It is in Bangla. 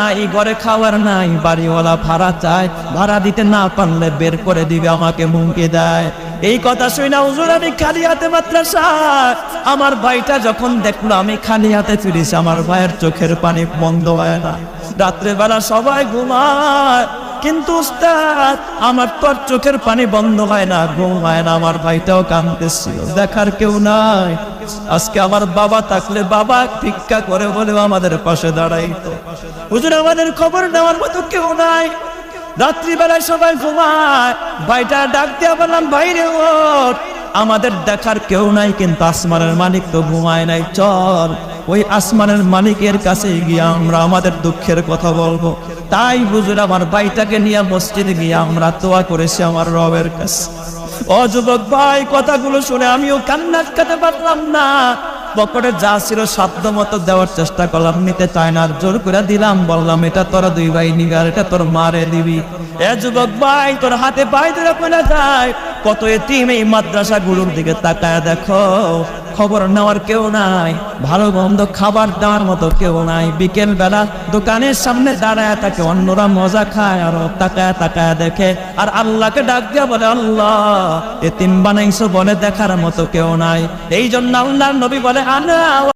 এই ঘরে খাওয়ার নাই, বাড়িওয়ালা ভাড়া চায়, ভাড়া দিতে না পারলে বের করে দিবে, আমাকে হুমকি দেয়। এই কথা শুনে হুজুর আমি খালি হাতে মাদ্রাসা, আমার ভাইটা যখন দেখলো আমি খালি হাতে ফিরেছি, আমার ভাইয়ের চোখের পানি বন্ধ হয় না। রাত্রেবেলা সবাই ঘুমায়, কিন্তু উস্তাদ আমার তো আর চোখের পানি বন্ধ হয় না, ঘুম হয় না। আমার ভাইটাও কাঁদতেছিল, দেখার কেউ নাই। আজকে আমার বাবা থাকলে বাবা ভিক্ষা করে বলেও আমাদের পাশে দাঁড়াইতো। হুজুর আমাদের খবর নেওয়ার মতো কেউ নাই। রাত্রিবেলায় সবাই ঘুমায়, ভাইটা ডাক দিয়া বললাম বাইরে ওঠ, আমাদের দেখার কেউ নাই, কিন্তু আসমানের মালিক তো ঘুমায় নাই, চল ওই আসমানের মালিকের কাছে গিয়ে আমরা আমাদের দুঃখের কথা বলবো। তাই হুজুর আমার ভাইটাকে নিয়ে মসজিদে গিয়ে আমরা দোয়া করেছি আমার রবের কাছে। ও যুবক ভাই, কথাগুলো শুনে আমিও কান্না আটকাতে পারলাম না। পকেটে যা ছিল সাধ্য মতো দেওয়ার চেষ্টা করলাম, নিতে চায় না, জোর করে দিলাম, বললাম এটা তোরা দুই ভাই নিবি আর এটা তোর মারে দিবি। এ যুবক ভাই, তোর হাতে পায়ে ধরে পড়ে যায়, কত এতিম এই মাদ্রাসাগুলোর দিকে তাকায় দেখো, খবর নেওয়ার কেউ নাই, ভালো মন্দ খাবার দেওয়ার মতো কেউ নাই। বিকেল বেলা দোকানের সামনে দাঁড়ায় থাকে, অন্যরা মজা খায় আর তাকায় তাকায় দেখে, আর আল্লাহকে ডাক দিয়া বলে আল্লাহ এতিম বানাইছো বলে দেখার মতো কেউ নাই। এই জন্য আল্লাহর নবী বলে আনা